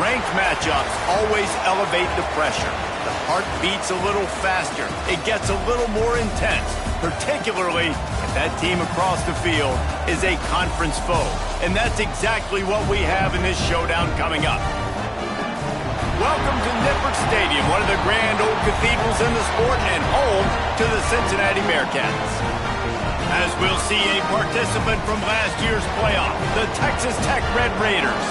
Ranked matchups always elevate the pressure. The heart beats a little faster. It gets a little more intense, particularly if that team across the field is a conference foe. And that's exactly what we have in this showdown coming up. Welcome to Nippert Stadium, one of the grand old cathedrals in the sport and home to the Cincinnati Bearcats. As we'll see a participant from last year's playoff, the Texas Tech Red Raiders,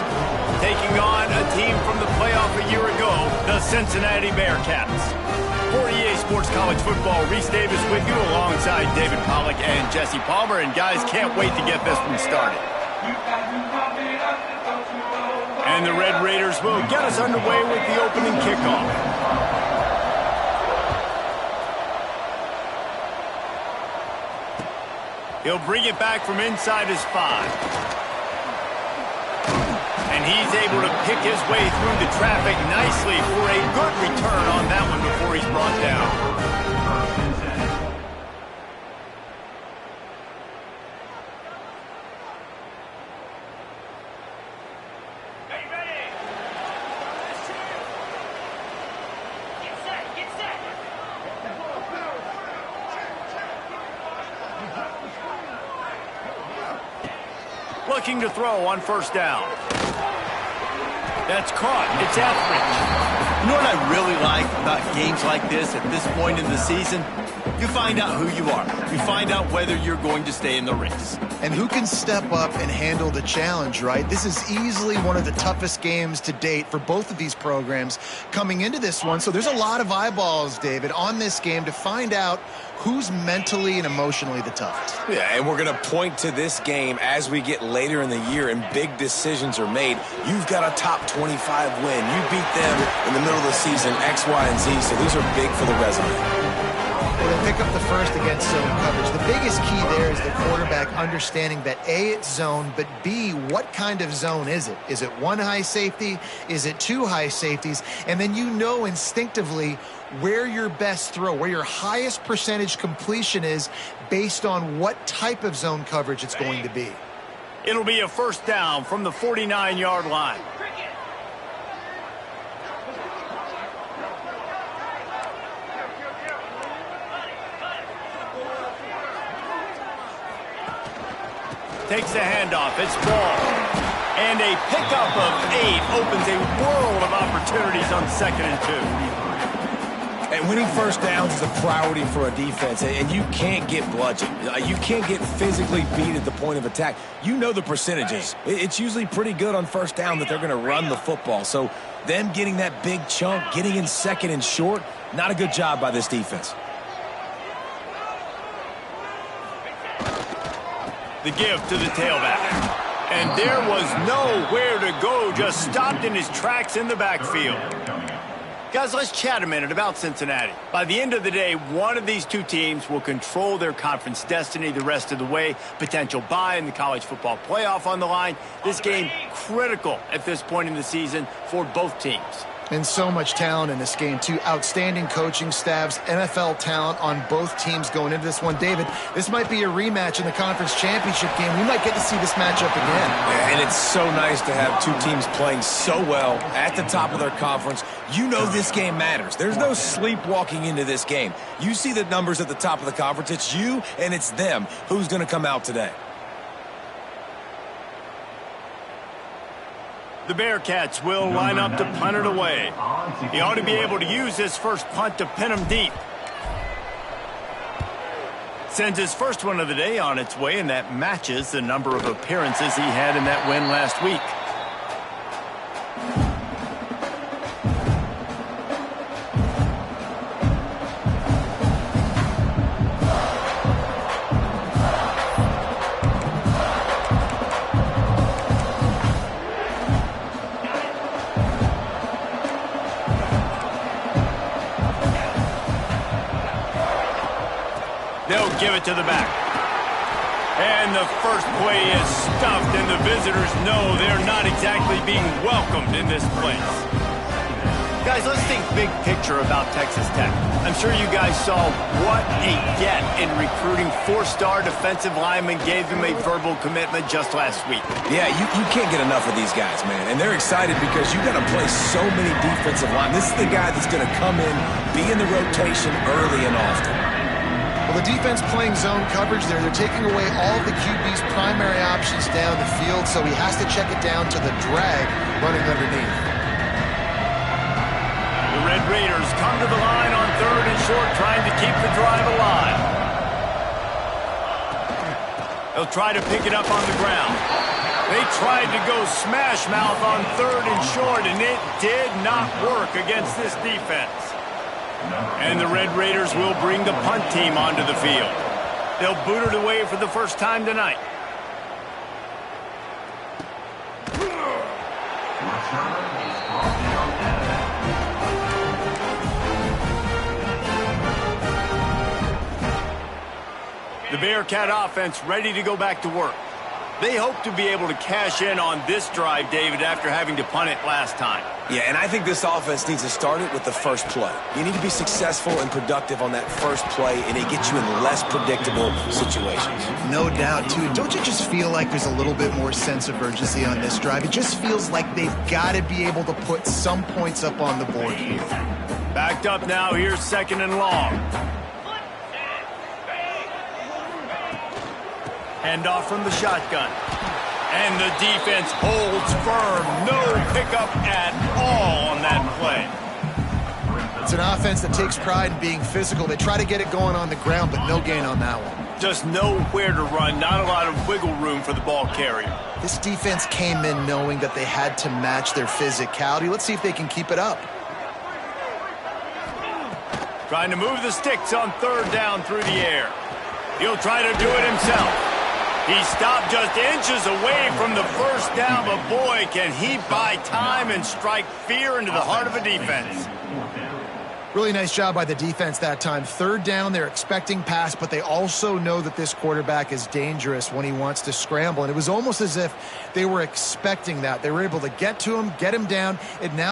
taking on a team from the playoff a year ago, the Cincinnati Bearcats. For EA Sports College Football, Reese Davis with you alongside David Pollack and Jesse Palmer. And guys, can't wait to get this one started. And the Red Raiders will get us underway with the opening kickoff. He'll bring it back from inside his 5. And he's able to pick his way through the traffic nicely for a good return on that one before he's brought down. Looking to throw on first down. That's caught. It's Etheridge. You know what I really like about games like this at this point in the season? You find out who you are. You find out whether you're going to stay in the race. And who can step up and handle the challenge, right? This is easily one of the toughest games to date for both of these programs coming into this one. So there's a lot of eyeballs, David, on this game to find out who's mentally and emotionally the toughest. Yeah, and we're going to point to this game as we get later in the year and big decisions are made. You've got a top 25 win. You beat them in the middle of the season, X, Y, and Z, so these are big for the resume. Well, they pick up the first against zone coverage. The biggest key there is the quarterback understanding that A, it's zone, but B, what kind of zone is it? Is it one high safety? Is it two high safeties? And then you know instinctively where your best throw, where your highest percentage completion is based on what type of zone coverage it's going to be. It'll be a first down from the 49-yard line. Takes the handoff. It's ball. And a pickup of 8 opens a world of opportunities on 2nd and 2. And winning first downs is a priority for a defense, and you can't get bludgeoned. You can't get physically beat at the point of attack. You know the percentages. It's usually pretty good on first down that they're going to run the football. So them getting that big chunk, getting in 2nd and short, not a good job by this defense. The give to the tailback. And there was nowhere to go, just stopped in his tracks in the backfield. Guys, let's chat a minute about Cincinnati. By the end of the day, one of these two teams will control their conference destiny the rest of the way. Potential bye in the college football playoff on the line. This game critical at this point in the season for both teams. And so much talent in this game, too. Outstanding coaching staffs, NFL talent on both teams going into this one. David, this might be a rematch in the conference championship game. We might get to see this matchup again. And it's so nice to have two teams playing so well at the top of their conference. You know this game matters. There's no sleepwalking into this game. You see the numbers at the top of the conference. It's you and it's them. Who's going to come out today? The Bearcats will line up to punt it away. He ought to be able to use his first punt to pin him deep. Sends his first one of the day on its way, and that matches the number of appearances he had in that win last week. give it to the back. And the first play is stuffed, and the visitors know they're not exactly being welcomed in this place. Guys, let's think big picture about Texas Tech. I'm sure you guys saw what a get in recruiting four-star defensive linemen gave them a verbal commitment just last week. Yeah, you can't get enough of these guys, man. And they're excited because you got to play so many defensive line. This is the guy that's going to come in, be in the rotation early and often. Well, the defense playing zone coverage there. They're taking away all of the QB's primary options down the field, so he has to check it down to the drag running underneath. The Red Raiders come to the line on 3rd and short, trying to keep the drive alive. They'll try to pick it up on the ground. They tried to go smash mouth on 3rd and short, and it did not work against this defense. And the Red Raiders will bring the punt team onto the field. They'll boot it away for the first time tonight. The Bearcat offense ready to go back to work. They hope to be able to cash in on this drive, David, after having to punt it last time. Yeah, and I think this offense needs to start it with the first play. You need to be successful and productive on that first play, and it gets you in less predictable situations. No doubt, too. Don't you just feel like there's a little bit more sense of urgency on this drive? It just feels like they've got to be able to put some points up on the board here. Backed up now. Here's 2nd and long. Handoff from the shotgun. And the defense holds firm. No pickup at all on that play. It's an offense that takes pride in being physical. They try to get it going on the ground, but no gain on that one. Just nowhere to run. Not a lot of wiggle room for the ball carrier. This defense came in knowing that they had to match their physicality. Let's see if they can keep it up. Trying to move the sticks on 3rd down through the air. He'll try to do it himself. He stopped just inches away from the first down, but boy, can he buy time and strike fear into the heart of a defense. Really nice job by the defense that time. 3rd down, they're expecting pass, but they also know that this quarterback is dangerous when he wants to scramble. And it was almost as if they were expecting that. They were able to get to him, get him down, and now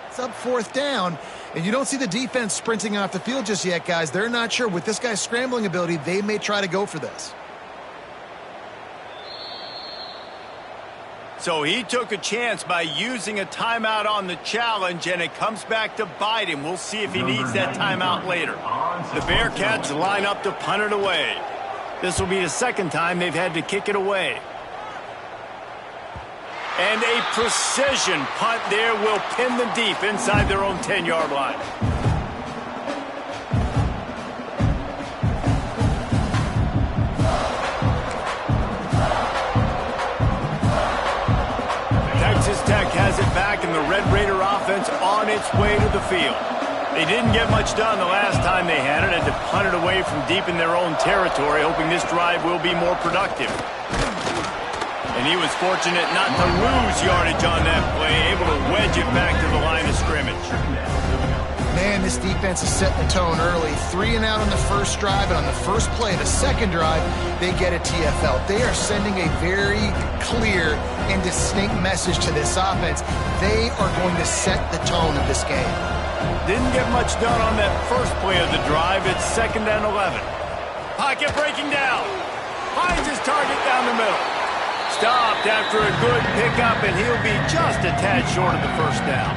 it's up 4th down. And you don't see the defense sprinting off the field just yet, guys. They're not sure. With this guy's scrambling ability, they may try to go for this. So he took a chance by using a timeout on the challenge, and it comes back to bite him. We'll see if he needs that timeout later. The Bearcats line up to punt it away. This will be the 2nd time they've had to kick it away. And a precision punt there will pin them deep inside their own 10-yard line. Texas Tech has it back, and the Red Raider offense on its way to the field. They didn't get much done the last time they had it, and to punt it away from deep in their own territory, hoping this drive will be more productive. And he was fortunate not to lose yardage on that play, able to wedge it back to the line of scrimmage. Man, this defense is setting the tone early. 3 and out on the first drive, and on the first play, the 2nd drive, they get a TFL. They are sending a very clear and distinct message to this offense. They are going to set the tone of this game. Didn't get much done on that first play of the drive. It's 2nd and 11. Pocket breaking down. Finds his target down the middle. Stopped after a good pickup, and he'll be just a tad short of the first down.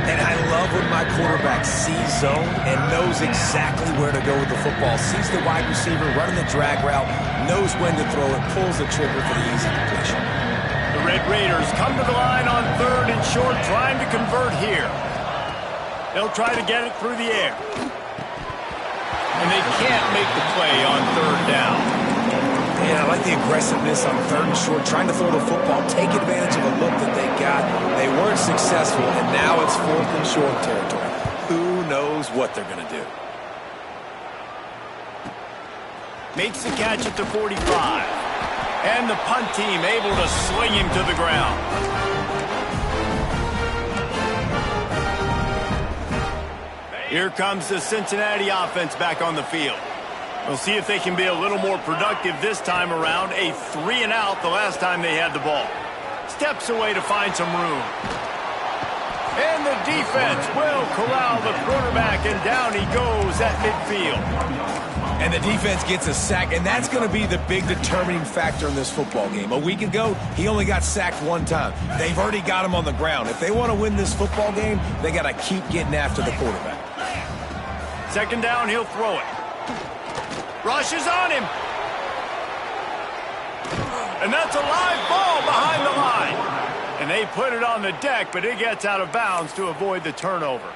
And I love when my quarterback sees zone and knows exactly where to go with the football. Sees the wide receiver running the drag route, knows when to throw it, pulls the trigger for the easy completion. The Red Raiders come to the line on 3rd and short, trying to convert here. They'll try to get it through the air. And they can't make the play on 3rd down. Yeah, I like the aggressiveness on 3rd and short, trying to throw the football, take advantage of a look that they got. They weren't successful, and now it's 4th and short territory. Who knows what they're going to do? Makes the catch at the 45. And the punt team able to sling him to the ground. Here comes the Cincinnati offense back on the field. We'll see if they can be a little more productive this time around. A 3-and-out the last time they had the ball. Steps away to find some room. And the defense will corral the quarterback, and down he goes at midfield. And the defense gets a sack, and that's going to be the big determining factor in this football game. A week ago, he only got sacked one time. They've already got him on the ground. If they want to win this football game, they got to keep getting after the quarterback. Second down, he'll throw it. Rush is on him. And that's a live ball behind the line. And they put it on the deck, but it gets out of bounds to avoid the turnover.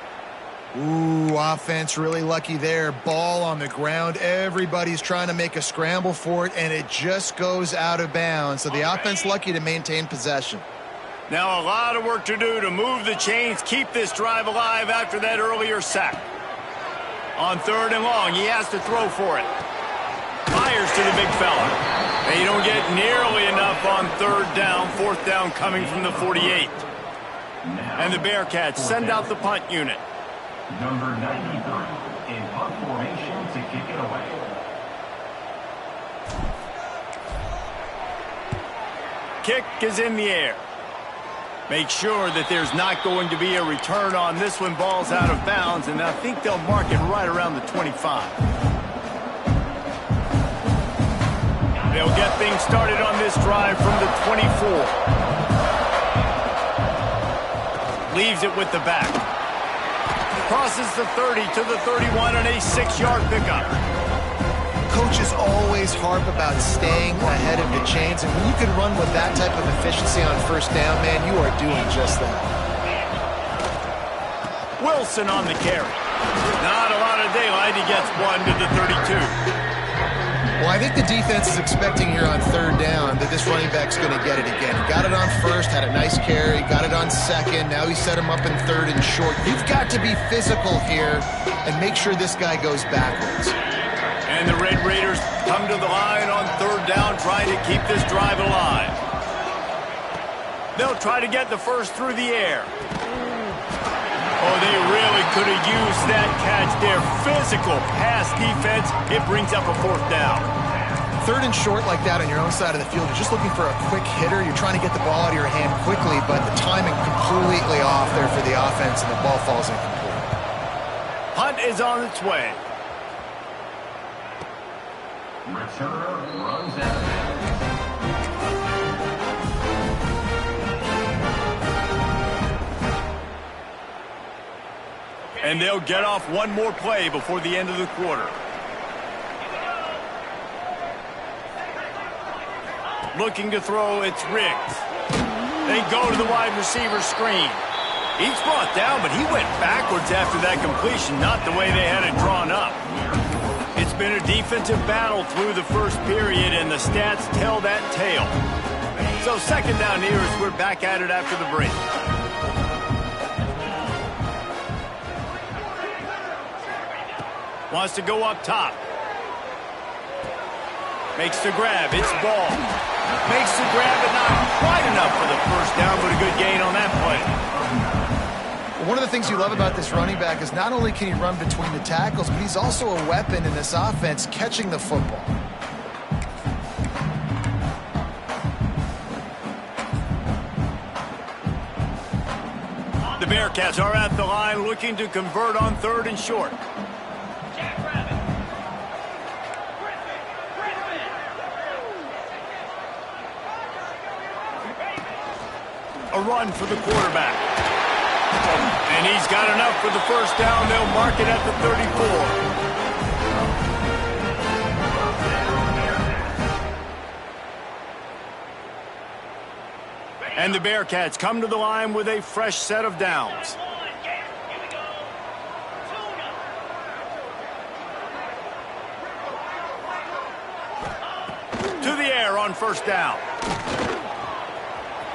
Ooh, offense really lucky there. Ball on the ground. Everybody's trying to make a scramble for it, and it just goes out of bounds. So the offense lucky to maintain possession. Now a lot of work to do to move the chains, keep this drive alive after that earlier sack. On 3rd and long, he has to throw for it. Fires to the big fella. They don't get nearly enough on 3rd down. 4th down coming from the 48. And the Bearcats send out the punt unit. Number 93 in punt formation to kick it away. Kick is in the air. Make sure that there's not going to be a return on this one. Ball's out of bounds, and I think they'll mark it right around the 25. They'll get things started on this drive from the 24. Leaves it with the back. Crosses the 30 to the 31 on a 6-yard pickup. Coaches always harp about staying ahead of the chains, and when you can run with that type of efficiency on 1st down, man, you are doing just that. Wilson on the carry. Not a lot of daylight. He gets 1 to the 32. Well, I think the defense is expecting here on 3rd down that this running back's going to get it again. Got it on 1st, had a nice carry, got it on 2nd. Now he set him up in 3rd and short. You've got to be physical here and make sure this guy goes backwards. And the Red Raiders come to the line on 3rd down, trying to keep this drive alive. They'll try to get the first through the air. Oh, they really could have used that catch there. Physical pass defense. It brings up a 4th down. 3rd and short like that on your own side of the field. You're just looking for a quick hitter. You're trying to get the ball out of your hand quickly, but the timing completely off there for the offense, and the ball falls incomplete. Punt is on its way. Returner runs out of bounds. And they'll get off one more play before the end of the quarter. Looking to throw, it's Riggs. They go to the wide receiver screen. He's brought down, but he went backwards after that completion, not the way they had it drawn up. It's been a defensive battle through the first period, and the stats tell that tale. So 2nd down here as we're back at it after the break. Wants to go up top. Makes the grab. It's Ball. Makes the grab, but not quite enough for the 1st down, but a good gain on that play. Well, one of the things you love about this running back is not only can he run between the tackles, but he's also a weapon in this offense catching the football. The Bearcats are at the line looking to convert on 3rd and short. A run for the quarterback. And he's got enough for the 1st down. They'll mark it at the 34. And the Bearcats come to the line with a fresh set of downs. To the air on 1st down.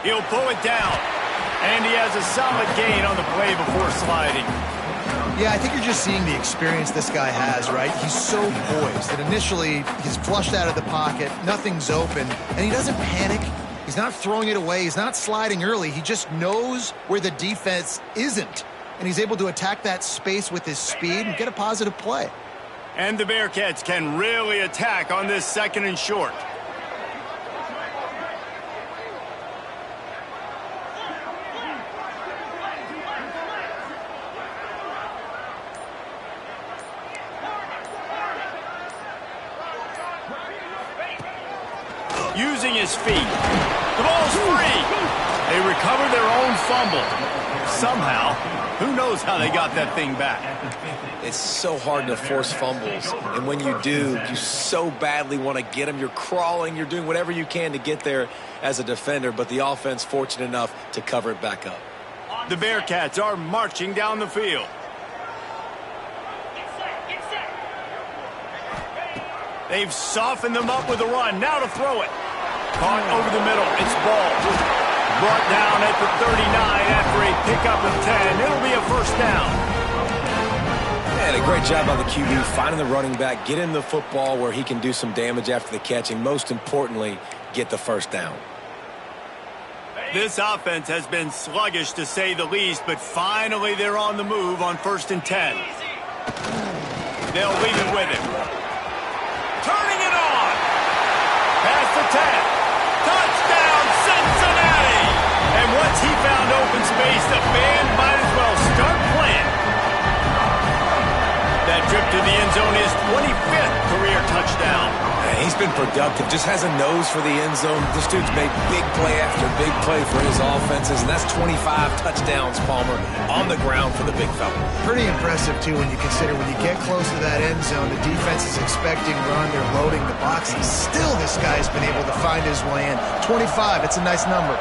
He'll pull it down. And he has a solid gain on the play before sliding. Yeah, I think you're just seeing the experience this guy has, right? He's so poised that initially he's flushed out of the pocket, nothing's open, and he doesn't panic. He's not throwing it away. He's not sliding early. He just knows where the defense isn't. and he's able to attack that space with his speed and get a positive play. And the Bearcats can really attack on this 2nd and short. Using his feet. The ball's free. They recover their own fumble. Somehow, who knows how they got that thing back. It's so hard to force fumbles, and when you do, you so badly want to get them. You're crawling, you're doing whatever you can to get there as a defender, but the offense fortunate enough to cover it back up. The Bearcats are marching down the field. They've softened them up with a run. Now to throw it. Caught over the middle. It's ball. Brought down at the 39 after a pickup of 10. It'll be a first down. And a great job by the QB finding the running back, get him the football where he can do some damage after the catch, and most importantly, get the first down. This offense has been sluggish to say the least, but finally they're on the move on 1st and 10. They'll leave it with him. Turning it on. Past the 10. Touchdown, Cincinnati! And once he found open space, the band might as well start playing. That trip to the end zone is 25th career touchdown. He's been productive, just has a nose for the end zone. This dude's made big play after big play for his offenses, and that's 25 touchdowns, Palmer, on the ground for the big fella. Pretty impressive, too, when you consider when you get close to that end zone, the defense is expecting run, they're loading the box, and still this guy's been able to find his way in. 25, it's a nice number.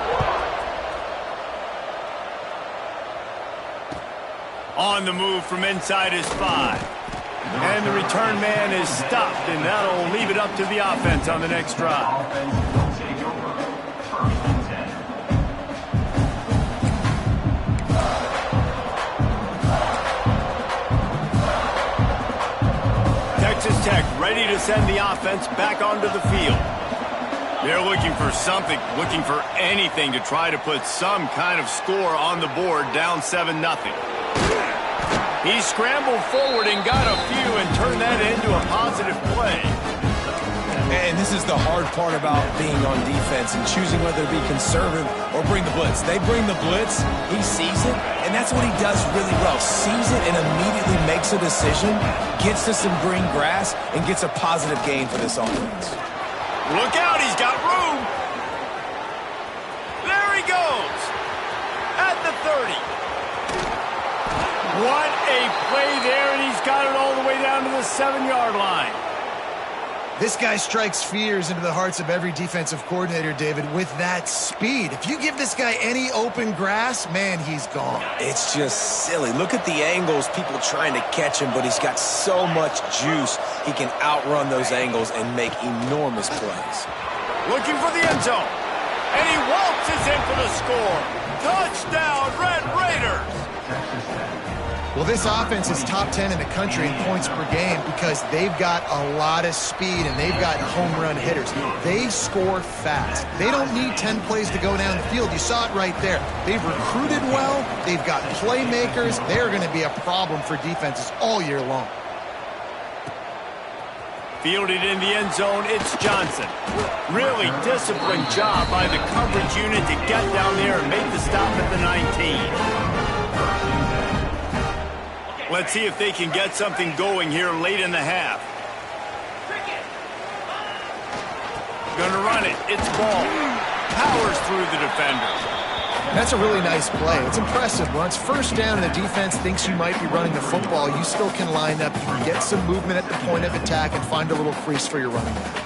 On the move from inside his 5. And the return man is stopped, and that'll leave it up to the offense on the next drive. Offense will take over 1st and 10. Texas Tech ready to send the offense back onto the field. They're looking for something, looking for anything to try to put some kind of score on the board, down 7-0. He scrambled forward and got a few and turned that into a positive play. And this is the hard part about being on defense and choosing whether to be conservative or bring the blitz. They bring the blitz, he sees it, and that's what he does really well. Sees it and immediately makes a decision, gets to some green grass, and gets a positive gain for this offense. Look out, he's got room. There he goes. At the 30. What a play there, and he's got it all the way down to the 7-yard line. This guy strikes fears into the hearts of every defensive coordinator, David, with that speed. If you give this guy any open grass, man, he's gone. It's just silly. Look at the angles, people trying to catch him, but he's got so much juice. He can outrun those angles and make enormous plays. Looking for the end zone, and he waltzes in for the score. Touchdown, Red Raiders! Well, this offense is top 10 in the country in points per game because they've got a lot of speed and they've got home run hitters. They score fast. They don't need 10 plays to go down the field. You saw it right there. They've recruited well. They've got playmakers. They're going to be a problem for defenses all year long. Fielded in the end zone, it's Johnson. Really disciplined job by the coverage unit to get down there and make the stop at the 19. Let's see if they can get something going here late in the half. Gonna run it. It's ball. Powers through the defender. That's a really nice play. It's impressive. Once first down and the defense thinks you might be running the football, you still can line up. You can get some movement at the point of attack and find a little crease for your running back.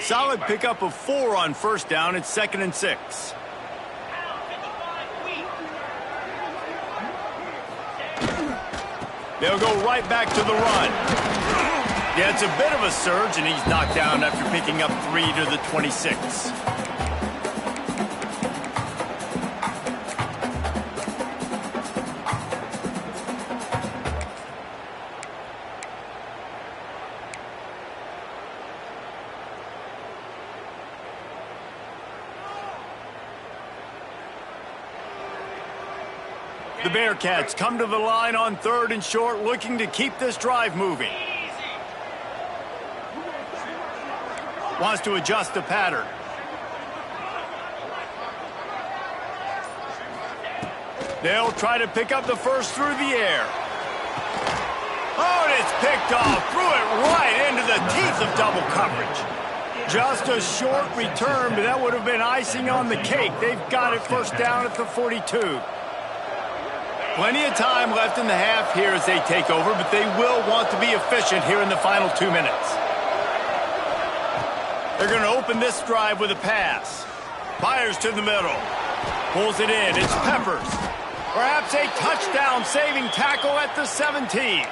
Solid pickup of 4 on first down. It's 2nd and 6. They'll go right back to the run. Yeah, it's a bit of a surge, and he's knocked down after picking up 3 to the 26. The Bearcats come to the line on 3rd and short, looking to keep this drive moving. Wants to adjust the pattern. They'll try to pick up the first through the air. Oh, and it's picked off. Threw it right into the teeth of double coverage. Just a short return, but that would have been icing on the cake. They've got it first down at the 42. Plenty of time left in the half here as they take over, but they will want to be efficient here in the final 2 minutes. They're going to open this drive with a pass. Fires to the middle. Pulls it in. It's Peppers. Perhaps a touchdown-saving tackle at the 17.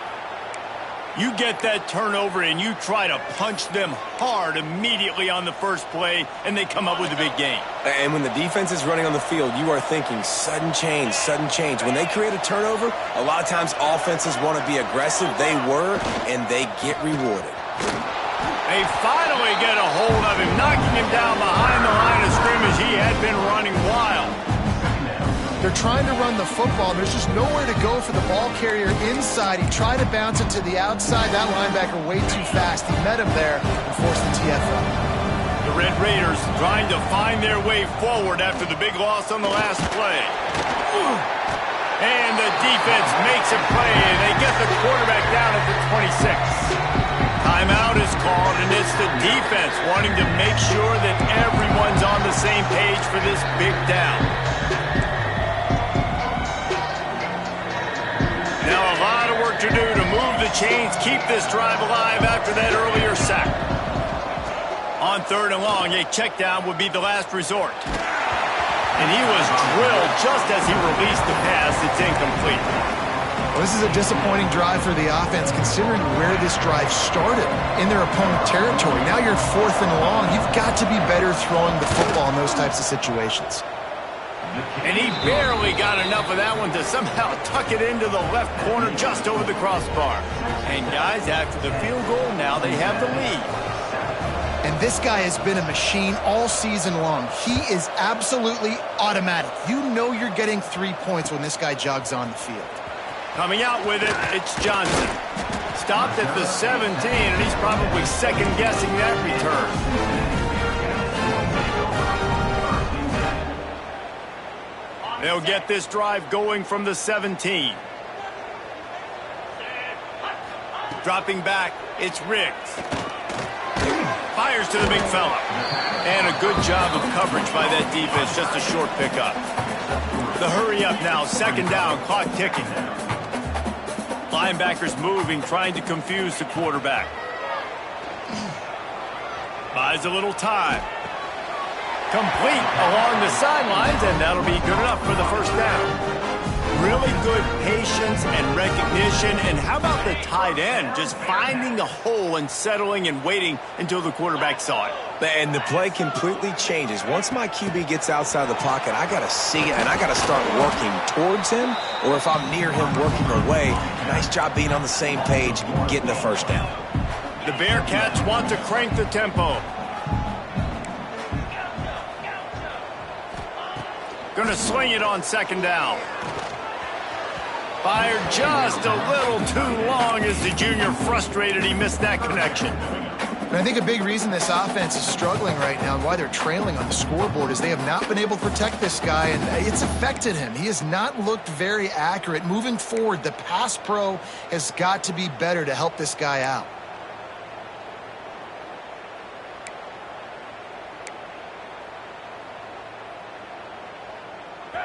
You get that turnover and you try to punch them hard immediately on the first play, and they come up with a big gain. And when the defense is running on the field, you are thinking sudden change, sudden change. When they create a turnover, a lot of times offenses want to be aggressive. They were, and they get rewarded. They finally get a hold of him, knocking him down behind the line of scrimmage. He had been running wild. They're trying to run the football. There's just nowhere to go for the ball carrier inside. He tried to bounce it to the outside. That linebacker way too fast. He met him there and forced the TFL. The Red Raiders trying to find their way forward after the big loss on the last play. And the defense makes a play, and they get the quarterback down at the 26. Timeout is called, and it's the defense wanting to make sure that everyone's on the same page for this big down. Now a lot of work to do to move the chains, keep this drive alive after that earlier sack. On 3rd and long, a check down would be the last resort. And he was drilled just as he released the pass. It's incomplete. Well, this is a disappointing drive for the offense, considering where this drive started, in their opponent territory. Now you're 4th and long. You've got to be better throwing the football in those types of situations. And he barely got enough of that one to somehow tuck it into the left corner just over the crossbar. And guys, after the field goal, now they have the lead. And this guy has been a machine all season long. He is absolutely automatic. You know you're getting 3 points when this guy jogs on the field. Coming out with it, it's Johnson. Stopped at the 17, and he's probably second-guessing that return. They'll get this drive going from the 17. Dropping back, it's Riggs. Fires to the big fella. And a good job of coverage by that defense, just a short pickup. The hurry up now, 2nd down, clock ticking. Linebackers moving, trying to confuse the quarterback. Buys a little time. Complete along the sidelines, and that'll be good enough for the first down. Really good patience and recognition, and how about the tight end just finding the hole and settling and waiting until the quarterback saw it. And the play completely changes. Once my QB gets outside the pocket, I got to see it, and I got to start working towards him, or if I'm near him working away, nice job being on the same page, getting the first down. The Bearcats want to crank the tempo. Going to swing it on 2nd down. Fired just a little too long as the junior frustrated he missed that connection. And I think a big reason this offense is struggling right now and why they're trailing on the scoreboard is they have not been able to protect this guy, and it's affected him. He has not looked very accurate. Moving forward, the pass pro has got to be better to help this guy out.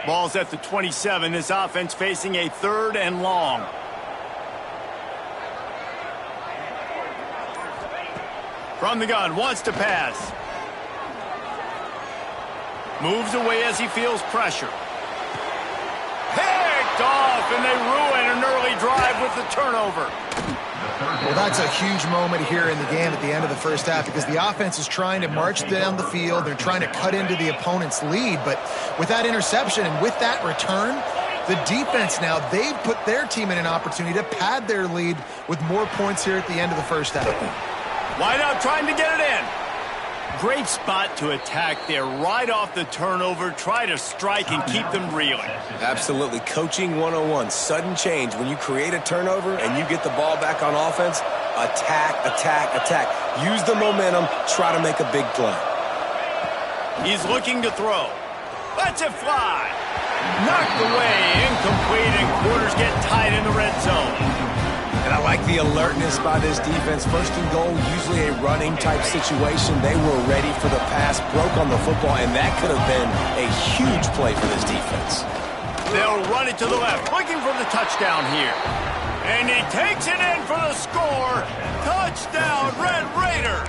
Ball's at the 27. This offense facing a 3rd and long. From the gun, wants to pass. Moves away as he feels pressure. Picked off, and they ruin an early drive with the turnover. Well, that's a huge moment here in the game at the end of the first half because the offense is trying to march down the field. They're trying to cut into the opponent's lead, but with that interception and with that return, the defense now, they've put their team in an opportunity to pad their lead with more points here at the end of the first half. Wide out trying to get it in. Great spot to attack there right off the turnover. Try to strike and keep them reeling. Absolutely. Coaching 101. Sudden change. When you create a turnover and you get the ball back on offense, attack, attack, attack. Use the momentum. Try to make a big play. He's looking to throw. Lets it fly. Knocked away. Incomplete, and quarters get tight in the red zone. And I like the alertness by this defense. First and goal, usually a running type situation. They were ready for the pass, broke on the football, and that could have been a huge play for this defense. They'll run it to the left, looking for the touchdown here. And he takes it in for the score. Touchdown, Red Raiders.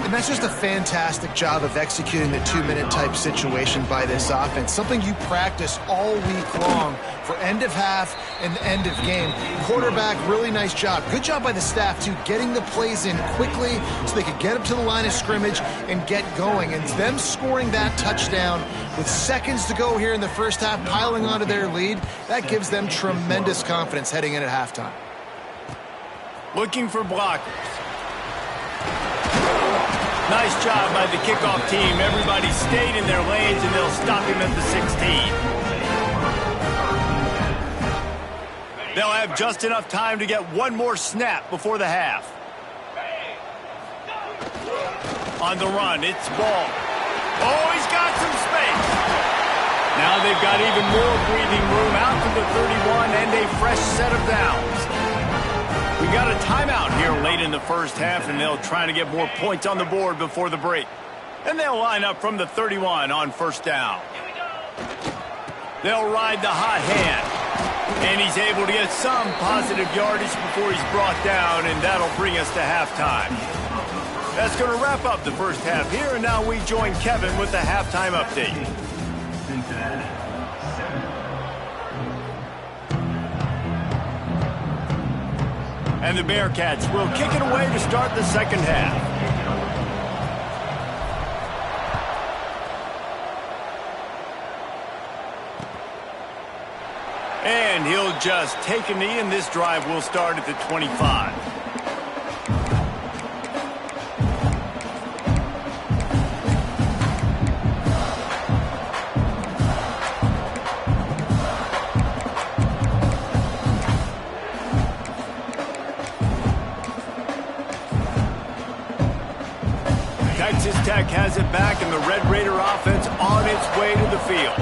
And that's just a fantastic job of executing the two-minute type situation by this offense. Something you practice all week long for end of half and end of game. Quarterback, really nice job. Good job by the staff, too, getting the plays in quickly so they could get up to the line of scrimmage and get going. And them scoring that touchdown with seconds to go here in the first half, piling onto their lead, that gives them tremendous confidence heading in at halftime. Looking for blockers. Nice job by the kickoff team. Everybody stayed in their lanes, and they'll stop him at the 16. They'll have just enough time to get one more snap before the half. On the run, it's Ball. Oh, he's got some space. Now they've got even more breathing room out to the 31 and a fresh set of downs. We got a timeout here late in the first half, and they'll try to get more points on the board before the break. And they'll line up from the 31 on first down. They'll ride the hot hand. And he's able to get some positive yardage before he's brought down, and that'll bring us to halftime. That's going to wrap up the first half here, and now we join Kevin with the halftime update. And the Bearcats will kick it away to start the second half. And he'll just take a knee, and this drive will start at the 25. Texas Tech has it back, and the Red Raider offense on its way to the field.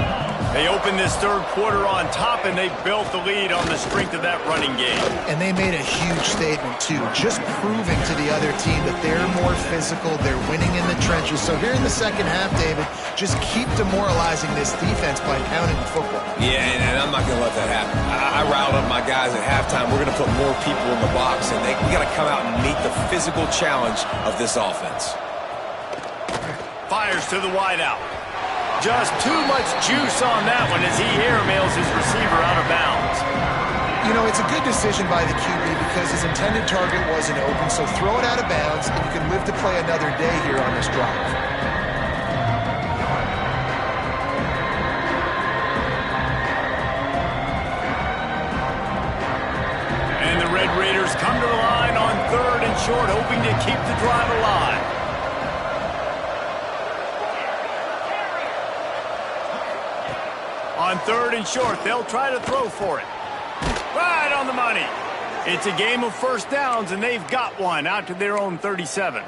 They opened this third quarter on top, and they built the lead on the strength of that running game. And they made a huge statement, too, just proving to the other team that they're more physical, they're winning in the trenches. So here in the second half, David, just keep demoralizing this defense by pounding the football. Yeah, and I'm not going to let that happen. I riled up my guys at halftime. We're going to put more people in the box, and we got to come out and meet the physical challenge of this offense. Fires to the wideout. Just too much juice on that one as he airmails his receiver out of bounds. You know, it's a good decision by the QB because his intended target wasn't open, so throw it out of bounds, and you can live to play another day here on this drive. And the Red Raiders come to the line on third and short, hoping to keep the drive alive. On third and short, they'll try to throw for it. Right on the money. It's a game of first downs, and they've got one out to their own 37.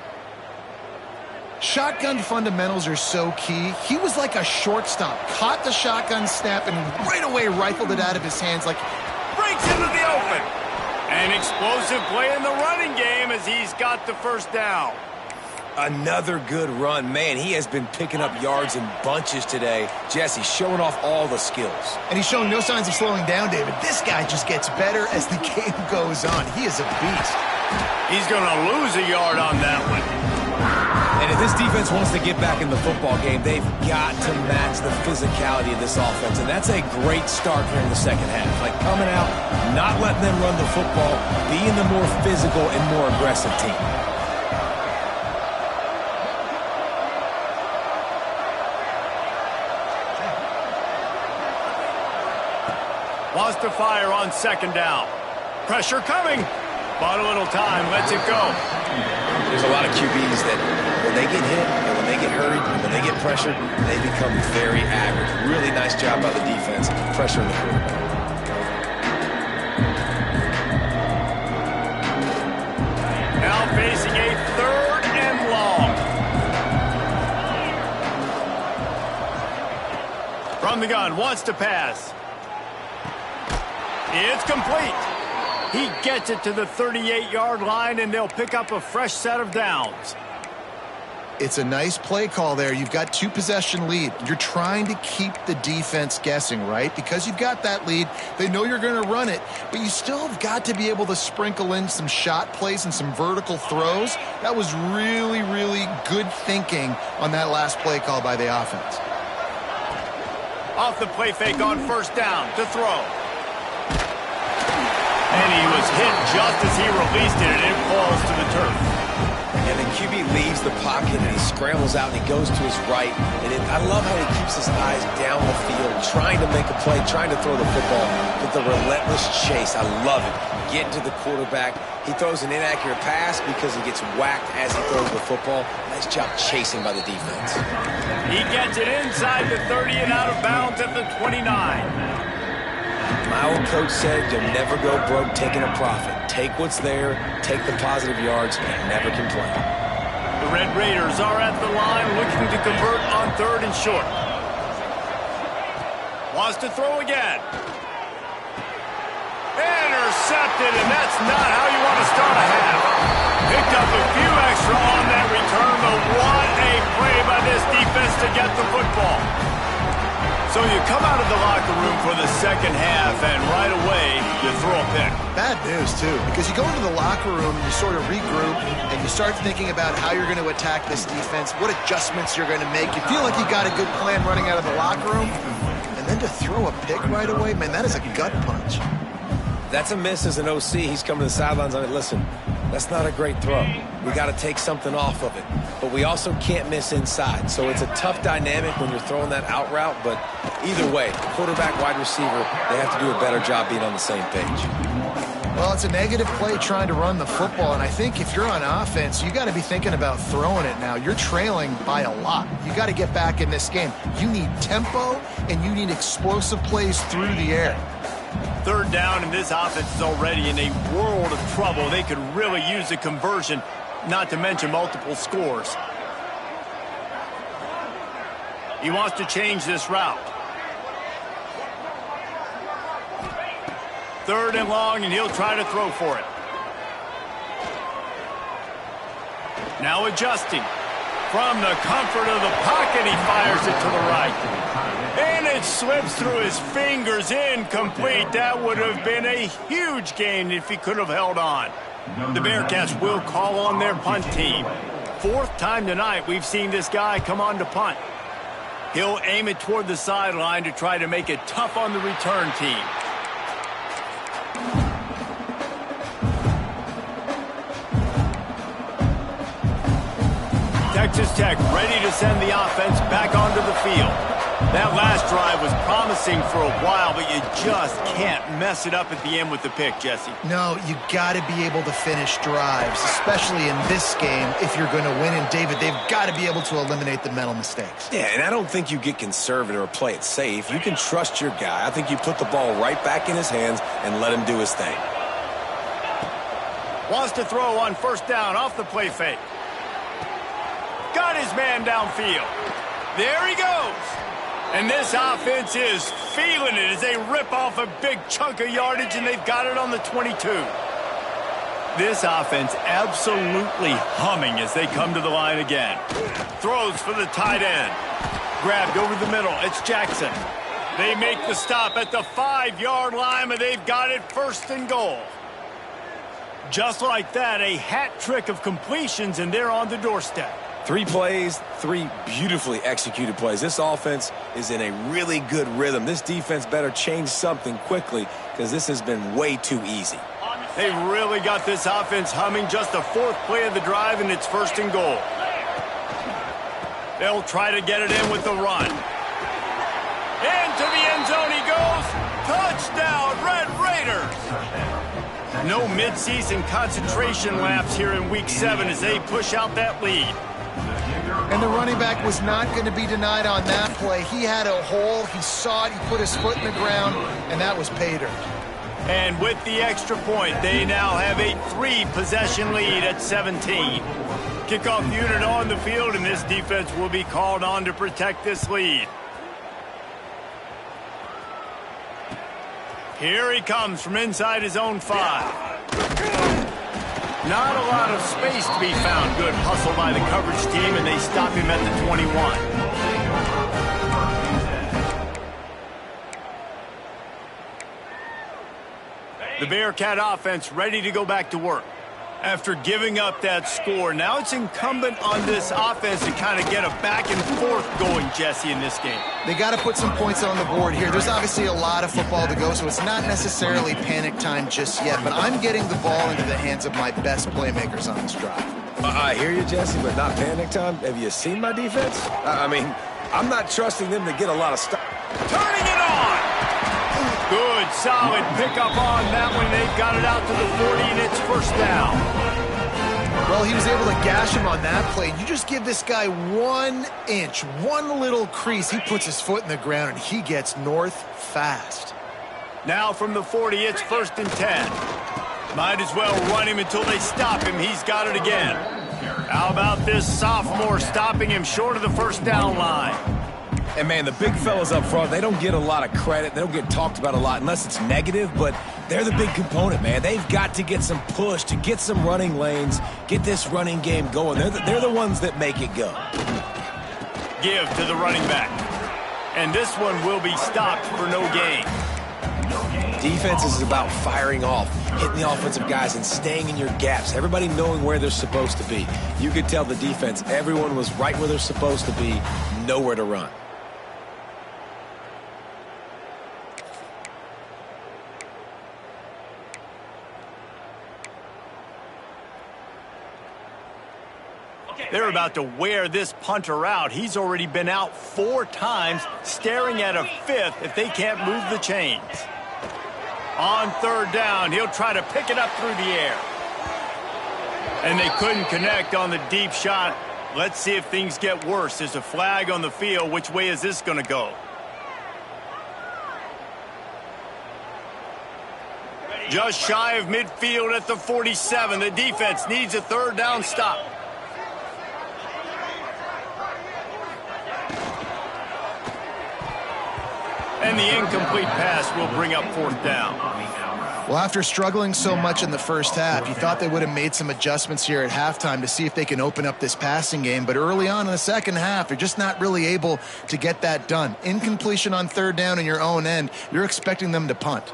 Shotgun fundamentals are so key. He was like a shortstop. Caught the shotgun snap and right away rifled it out of his hands like... Breaks into the open. An explosive play in the running game as he's got the first down. Another good run. Man, he has been picking up yards in bunches today. Jesse showing off all the skills. And he's showing no signs of slowing down, David. This guy just gets better as the game goes on. He is a beast. He's going to lose a yard on that one. And if this defense wants to get back in the football game, they've got to match the physicality of this offense. And that's a great start here in the second half. Like coming out, not letting them run the football, being the more physical and more aggressive team. Lost to fire on second down. Pressure coming. Bought a little time. Lets it go. There's a lot of QBs that they get hit, and when they get hurried, and when they get pressured, they become very average. Really nice job by the defense, pressuring the quarterback. Now facing a 3rd and long. From the gun, wants to pass. It's complete. He gets it to the 38-yard line, and they'll pick up a fresh set of downs. It's a nice play call there. You've got 2-possession lead. You're trying to keep the defense guessing, right? Because you've got that lead, they know you're going to run it, but you still have got to be able to sprinkle in some shot plays and some vertical throws. That was really, really good thinking on that last play call by the offense. Off the play fake on 1st down to throw. And he was hit just as he released it, and it falls to the turf. And the QB leaves the pocket, and he scrambles out, and he goes to his right. And I love how he keeps his eyes down the field, trying to make a play, trying to throw the football with the relentless chase. I love it. Getting to the quarterback. He throws an inaccurate pass because he gets whacked as he throws the football. Nice job chasing by the defense. He gets it inside the 30 and out of bounds at the 29. My old coach said you'll never go broke taking a profit. Take what's there, take the positive yards, and never complain. The Red Raiders are at the line looking to convert on 3rd and short. Wants to throw again. Intercepted, and that's not how you want to start a half. Picked up a few extra on that return, but what a play by this defense to get the football. So you come out of the locker room for the 2nd half, and right away, you throw a pick. Bad news, too, because you go into the locker room and you sort of regroup and you start thinking about how you're going to attack this defense, what adjustments you're going to make. You feel like you got a good plan running out of the locker room, and then to throw a pick right away, man, that is a gut punch. That's a miss as an OC. He's coming to the sidelines. I mean, listen, that's not a great throw. We got to take something off of it. But we also can't miss inside. So it's a tough dynamic when you're throwing that out route. But either way, quarterback, wide receiver, they have to do a better job being on the same page. Well, it's a negative play trying to run the football, and I think if you're on offense, you got to be thinking about throwing it now. You're trailing by a lot. You got to get back in this game. You need tempo, and you need explosive plays through the air. 3rd down, and this offense is already in a world of trouble. They could really use a conversion, not to mention multiple scores. He wants to change this route. 3rd and long, and he'll try to throw for it. Now adjusting. From the comfort of the pocket, he fires it to the right. And it slips through his fingers, incomplete. That would have been a huge gain if he could have held on. The Bearcats will call on their punt team. 4th time tonight we've seen this guy come on to punt. He'll aim it toward the sideline to try to make it tough on the return team. Texas Tech ready to send the offense back onto the field. That last drive was promising for a while, but you just can't mess it up at the end with the pick, Jesse. No, you got to be able to finish drives, especially in this game if you're going to win. And, David, they've got to be able to eliminate the mental mistakes. Yeah, and I don't think you get conservative or play it safe. You can trust your guy. I think you put the ball right back in his hands and let him do his thing. Wants to throw on 1st down off the play fake. Got his man downfield. There he goes. And this offense is feeling it as they rip off a big chunk of yardage, and they've got it on the 22. This offense absolutely humming as they come to the line again. Throws for the tight end. Grabbed over the middle. It's Jackson. They make the stop at the 5-yard line, and they've got it 1st and goal. Just like that, a hat trick of completions, and they're on the doorstep. 3 plays, 3 beautifully executed plays. This offense is in a really good rhythm. This defense better change something quickly because this has been way too easy. They really got this offense humming. Just the 4th play of the drive, and it's 1st and goal. They'll try to get it in with the run. Into the end zone he goes. Touchdown, Red Raiders. No midseason concentration laps here in Week 7 as they push out that lead. And the running back was not going to be denied on that play. He had a hole, he saw it, he put his foot in the ground, and that was pay dirt. And with the extra point, they now have a 3-possession lead at 17. Kickoff unit on the field, and this defense will be called on to protect this lead. Here he comes from inside his own 5. Not a lot of space to be found. Good hustle by the coverage team, and they stop him at the 21. The Bearcat offense ready to go back to work. After giving up that score, now it's incumbent on this offense to kind of get a back and forth going, Jesse, in this game. They got to put some points on the board here. There's obviously a lot of football to go, so it's not necessarily panic time just yet, but I'm getting the ball into the hands of my best playmakers on this drive. I hear you, Jesse, but not panic time. Have you seen my defense? I mean, I'm not trusting them to get a lot of stuff. Turning it on! Good, solid pickup on that one. They've got it out to the 40, and it's first down. Well, he was able to gash him on that play. You just give this guy 1 inch, one little crease. He puts his foot in the ground, and he gets north fast. Now from the 40, it's 1st and 10. Might as well run him until they stop him. He's got it again. How about this sophomore stopping him short of the first down line? And, man, the big fellas up front, they don't get a lot of credit. They don't get talked about a lot unless it's negative, but they're the big component, man. They've got to get some push, to get some running lanes, get this running game going. They're the ones that make it go. Give to the running back. And this one will be stopped for no gain. Defense is about firing off, hitting the offensive guys and staying in your gaps, everybody knowing where they're supposed to be. You could tell the defense, everyone was right where they're supposed to be, nowhere to run. They're about to wear this punter out. He's already been out 4 times, staring at a 5th if they can't move the chains. On 3rd down, he'll try to pick it up through the air. And they couldn't connect on the deep shot. Let's see if things get worse. There's a flag on the field. Which way is this going to go? Just shy of midfield at the 47. The defense needs a 3rd down stop. And the incomplete pass will bring up 4th down. Well, after struggling so much in the first half, you thought they would have made some adjustments here at halftime to see if they can open up this passing game. But early on in the second half, they're just not really able to get that done. Incompletion on 3rd down in your own end, you're expecting them to punt.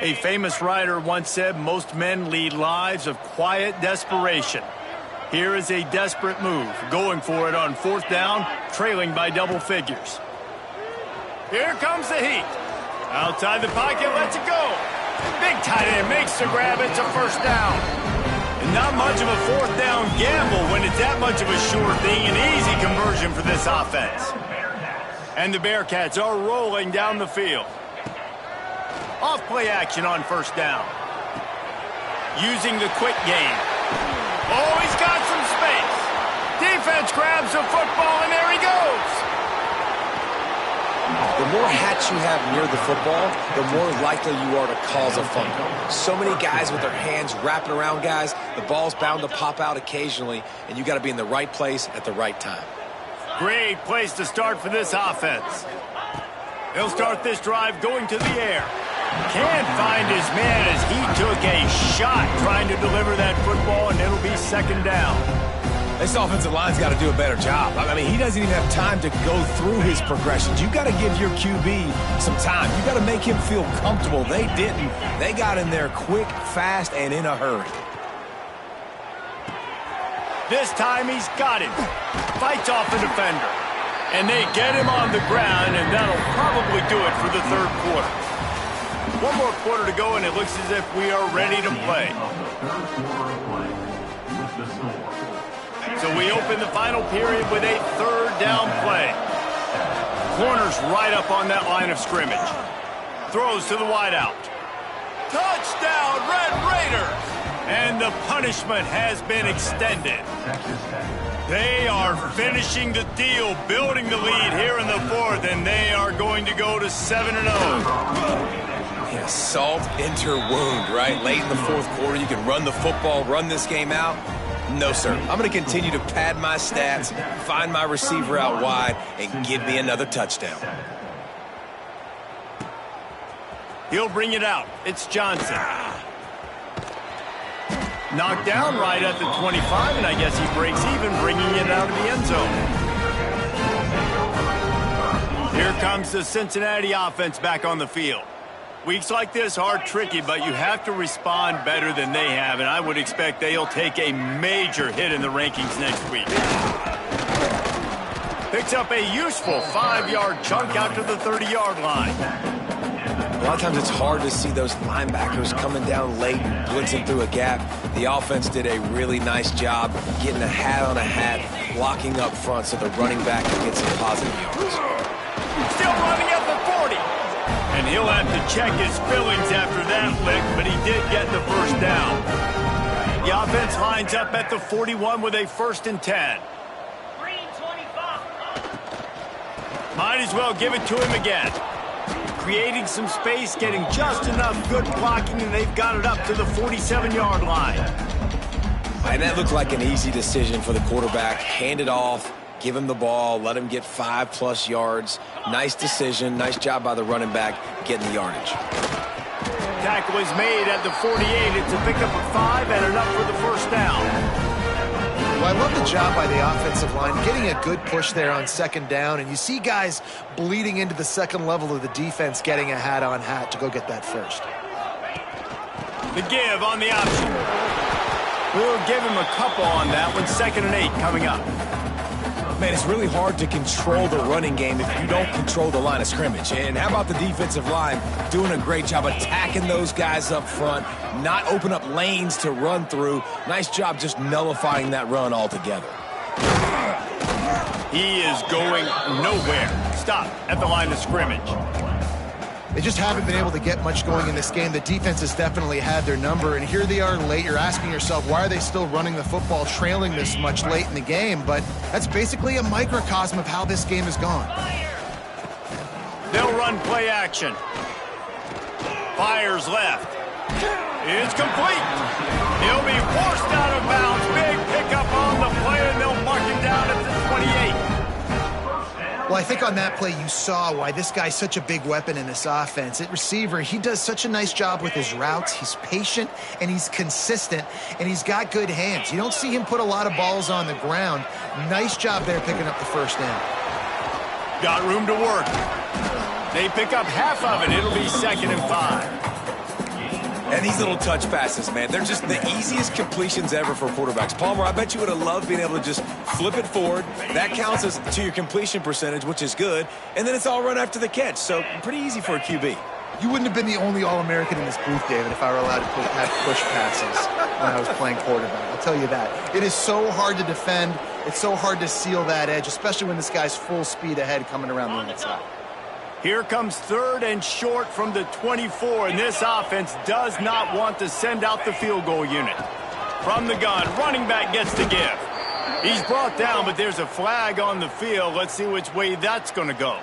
A famous writer once said, most men lead lives of quiet desperation. Here is a desperate move, going for it on 4th down, trailing by double figures. Here comes the heat. Outside the pocket, lets it go. Big tight end makes the grab, it's a first down. And not much of a 4th down gamble when it's that much of a sure thing, an easy conversion for this offense. And the Bearcats are rolling down the field. Off play action on 1st down. Using the quick game. Oh, he's got some space. Defense grabs the football, and there he goes. The more hats you have near the football, the more likely you are to cause a fumble. So many guys with their hands wrapping around guys, the ball's bound to pop out occasionally, and you got to be in the right place at the right time. Great place to start for this offense. He'll start this drive going to the air. Can't find his man as he took a shot trying to deliver that football, and it'll be 2nd down. This offensive line's got to do a better job. I mean, he doesn't even have time to go through his progressions. You've got to give your QB some time. You've got to make him feel comfortable. They didn't. They got in there quick, fast, and in a hurry. This time he's got him. Fights off the defender. And they get him on the ground, and that'll probably do it for the 3rd quarter. 1 more quarter to go, and it looks as if we are ready to play. So we open the final period with a 3rd down play. Corner's right up on that line of scrimmage. Throws to the wideout. Touchdown, Red Raiders! And the punishment has been extended. They are finishing the deal, building the lead here in the fourth, and they are going to go to 7-0. Yeah, salt enter wound, right? Late in the fourth quarter, you can run the football, run this game out. No, sir. I'm going to continue to pad my stats, find my receiver out wide, and give me another touchdown. He'll bring it out. It's Johnson. Knocked down right at the 25, and I guess he breaks even, bringing it out of the end zone. Here comes the Cincinnati offense back on the field. Weeks like this are tricky, but you have to respond better than they have, and I would expect they'll take a major hit in the rankings next week. Picks up a useful 5-yard chunk out to the 30-yard line. A lot of times it's hard to see those linebackers coming down late, blitzing through a gap. The offense did a really nice job getting a hat on a hat, blocking up front so the running back can get some positive yards. Still running at the 40. And he'll have to check his fillings after that lick, but he did get the first down. The offense lines up at the 41 with a 1st and 10. Might as well give it to him again. Creating some space, getting just enough good blocking, and they've got it up to the 47-yard line. And that looked like an easy decision for the quarterback. Hand it off, give him the ball, let him get 5+ yards. Nice decision, nice job by the running back getting the yardage. Tackle is made at the 48. It's a pickup of 5 and enough for the first down. Well, I love the job by the offensive line, getting a good push there on 2nd down, and you see guys bleeding into the second level of the defense getting a hat-on-hat to go get that first. The give on the option. We'll give him a couple on that one. 2nd and 8 coming up. Man, it's really hard to control the running game if you don't control the line of scrimmage. And how about the defensive line doing a great job attacking those guys up front, not open up lanes to run through. Nice job just nullifying that run altogether. He is going nowhere. Stop at the line of scrimmage. They just haven't been able to get much going in this game. The defense has definitely had their number, and here they are late. You're asking yourself, why are they still running the football, trailing this much late in the game? But that's basically a microcosm of how this game has gone. They'll run play action. Fires left. It's complete. He'll be forced out of bounds. Big pickup on the play, and they'll mark him down at the 28. Well, I think on that play you saw why this guy's such a big weapon in this offense. At receiver, he does such a nice job with his routes. He's patient, and he's consistent, and he's got good hands. You don't see him put a lot of balls on the ground. Nice job there picking up the first down. Got room to work. They pick up half of it. It'll be 2nd and 5. And these little touch passes, man, they're just the easiest completions ever for quarterbacks. Palmer, I bet you would have loved being able to just flip it forward. That counts as to your completion percentage, which is good. And then it's all run after the catch. So pretty easy for a QB. You wouldn't have been the only All-American in this booth, David, if I were allowed to have push passes when I was playing quarterback. I'll tell you that. It is so hard to defend. It's so hard to seal that edge, especially when this guy's full speed ahead coming around the inside. Here comes 3rd and short from the 24, and this offense does not want to send out the field goal unit. From the gun, running back gets the give. He's brought down, but there's a flag on the field. Let's see which way that's going to go.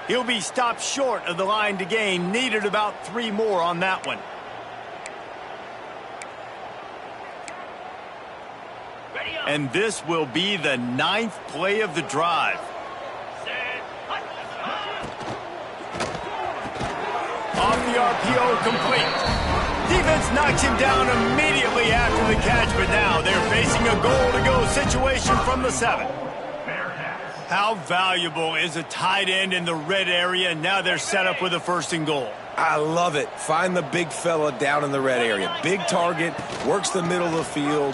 He'll be stopped short of the line to gain. Needed about 3 more on that one. And this will be the 9th play of the drive. Off the RPO, complete. Defense knocks him down immediately after the catch, but now they're facing a goal-to-go situation from the 7. How valuable is a tight end in the red area? Now they're set up with a 1st and goal. I love it. Find the big fella down in the red area. Big target, works the middle of the field,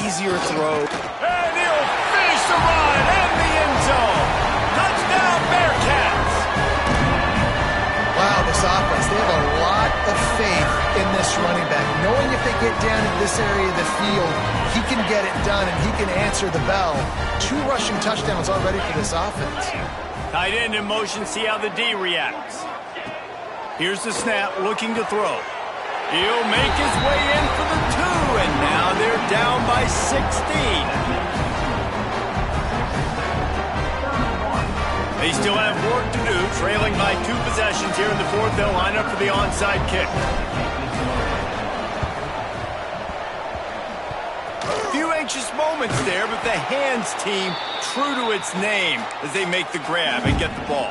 easier throw. And he'll finish the run in the end zone. Touchdown, Bearcats. Wow, this offense, they have a lot of faith in this running back. Knowing if they get down in this area of the field, he can get it done and he can answer the bell. 2 rushing touchdowns already for this offense. Tight end in motion, see how the D reacts. Here's the snap, looking to throw. He'll make his way in for the 2, and now they're down by 16. They still have work to do, trailing by 2 possessions here in the 4th. They'll line up for the onside kick. A few anxious moments there, but the hands team true to its name as they make the grab and get the ball.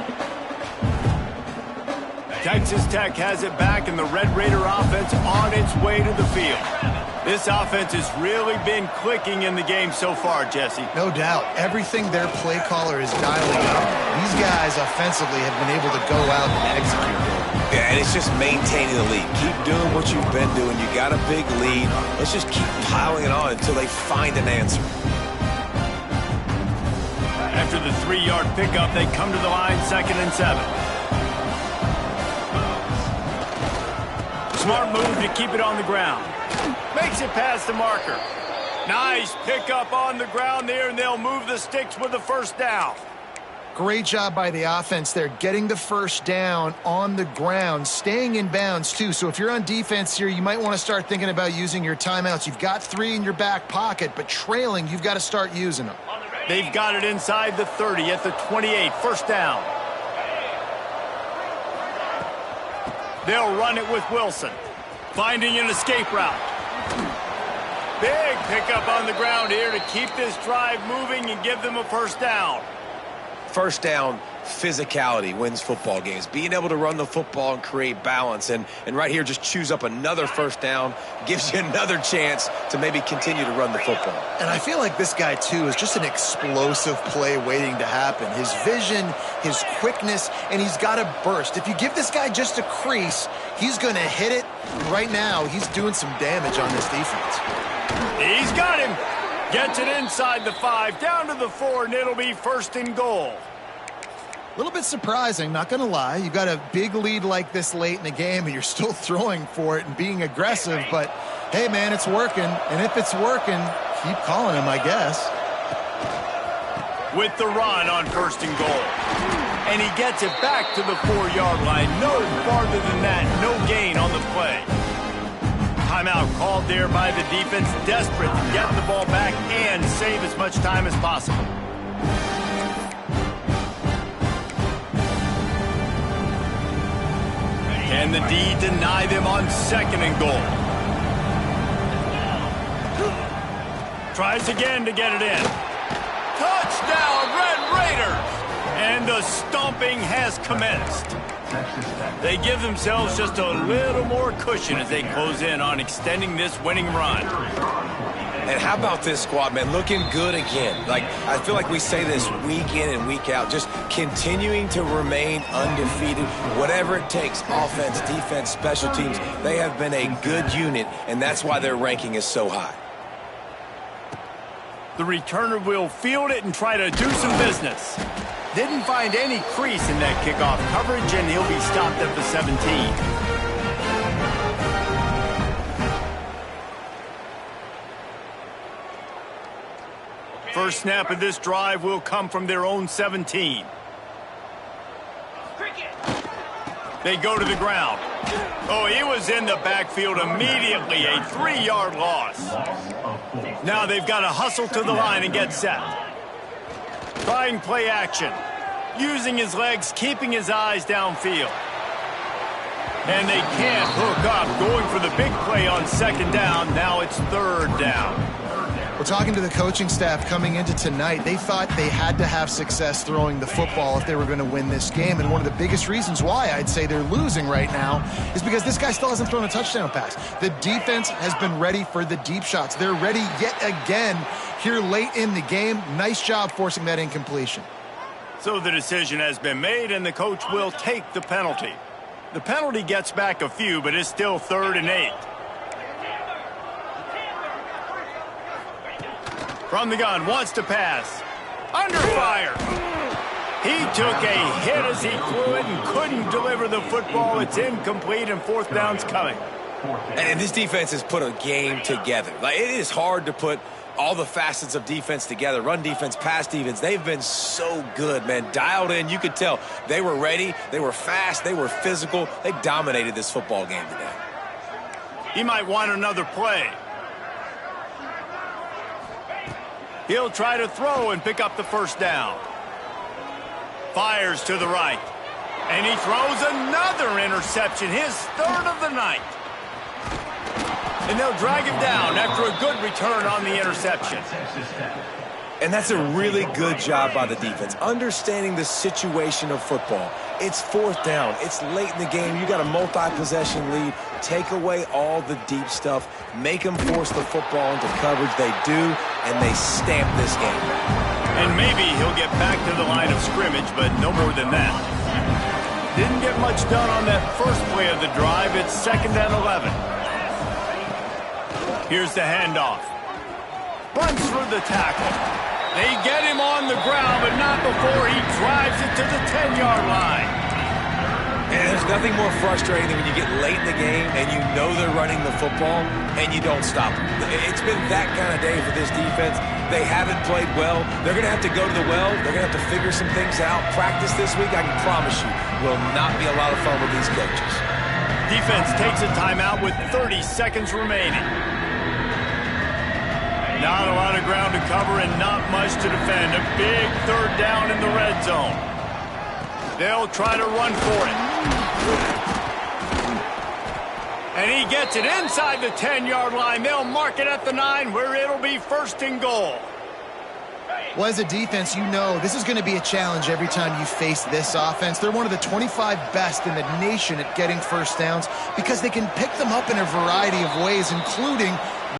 Texas Tech has it back, and the Red Raider offense on its way to the field. This offense has really been clicking in the game so far, Jesse. No doubt. Everything their play caller is dialing up. These guys offensively have been able to go out and execute. Yeah, and it's just maintaining the lead. Keep doing what you've been doing. You got a big lead. Let's just keep piling it on until they find an answer. After the 3-yard pickup, they come to the line 2nd and 7. Smart move to keep it on the ground. Makes it past the marker. Nice pickup on the ground there, and they'll move the sticks with the 1st down. Great job by the offense there, getting the 1st down on the ground, staying in bounds too. So if you're on defense here, you might want to start thinking about using your timeouts. You've got 3 in your back pocket, but trailing, you've got to start using them. They've got it inside the 30 at the 28, 1st down. They'll run it with Wilson, finding an escape route. Big pickup on the ground here to keep this drive moving and give them a 1st down. 1st down, physicality wins football games. Being able to run the football and create balance. And right here, just choose up another 1st down. Gives you another chance to maybe continue to run the football. And I feel like this guy, too, is just an explosive play waiting to happen. His vision, his quickness, and he's got a burst. If you give this guy just a crease, he's going to hit it. Right now, he's doing some damage on this defense. He's got him. Gets it inside the 5, down to the 4, and it'll be 1st and goal. A little bit surprising, not going to lie. You've got a big lead like this late in the game, and you're still throwing for it and being aggressive. But, hey, man, it's working. And if it's working, keep calling him, I guess. With the run on 1st and goal. And he gets it back to the 4-yard line. No farther than that. No gain on the play. Timeout called there by the defense, desperate to get the ball back and save as much time as possible. Can the D deny them on 2nd and goal? Tries again to get it in. Touchdown, Red Raiders! And the stomping has commenced. They give themselves just a little more cushion as they close in on extending this winning run. And how about this squad, man? Looking good again. Like, I feel like we say this week in and week out, just continuing to remain undefeated. Whatever it takes, offense, defense, special teams, they have been a good unit, and that's why their ranking is so high. The returner will field it and try to do some business. Didn't find any crease in that kickoff coverage, and he'll be stopped at the 17. First snap of this drive will come from their own 17. They go to the ground. Oh, he was in the backfield immediately, a 3-yard loss. Now they've got to hustle to the line and get set. Trying play action. Using his legs, keeping his eyes downfield. And they can't hook up. Going for the big play on 2nd down. Now it's 3rd down. Well, talking to the coaching staff coming into tonight, they thought they had to have success throwing the football if they were going to win this game. And one of the biggest reasons why I'd say they're losing right now is because this guy still hasn't thrown a touchdown pass. The defense has been ready for the deep shots. They're ready yet again here late in the game. Nice job forcing that incompletion. So the decision has been made, and the coach will take the penalty. The penalty gets back a few, but it's still 3rd and 8. From the gun, wants to pass. Under fire. He took a hit as he threw it and couldn't deliver the football. It's incomplete, and 4th down's coming. And this defense has put a game together. Like, it is hard to put all the facets of defense together. Run defense, pass defense. They've been so good, man. Dialed in. You could tell they were ready. They were fast. They were physical. They dominated this football game today. He might want another play. He'll try to throw and pick up the first down. Fires to the right. And he throws another interception, his third of the night. And they'll drag him down after a good return on the interception. And that's a really good job by the defense, understanding the situation of football. It's fourth down. It's late in the game. You got a multi-possession lead. Take away all the deep stuff. Make them force the football into coverage. They do, and they stamp this game. And maybe he'll get back to the line of scrimmage, but no more than that. Didn't get much done on that first play of the drive. It's 2nd and 11. Here's the handoff. Runs through the tackle. They get him on the ground, but not before he drives it to the 10-yard line. And there's nothing more frustrating than when you get late in the game and you know they're running the football and you don't stop them. It's been that kind of day for this defense. They haven't played well. They're going to have to go to the well. They're going to have to figure some things out. Practice this week, I can promise you, will not be a lot of fun with these coaches. Defense takes a timeout with 30 seconds remaining. Not a lot of ground to cover and not much to defend. A big third down in the red zone. They'll try to run for it. And he gets it inside the 10-yard line. They'll mark it at the 9 where it'll be 1st and goal. Well, as a defense, you know this is going to be a challenge every time you face this offense. They're one of the 25 best in the nation at getting first downs because they can pick them up in a variety of ways, including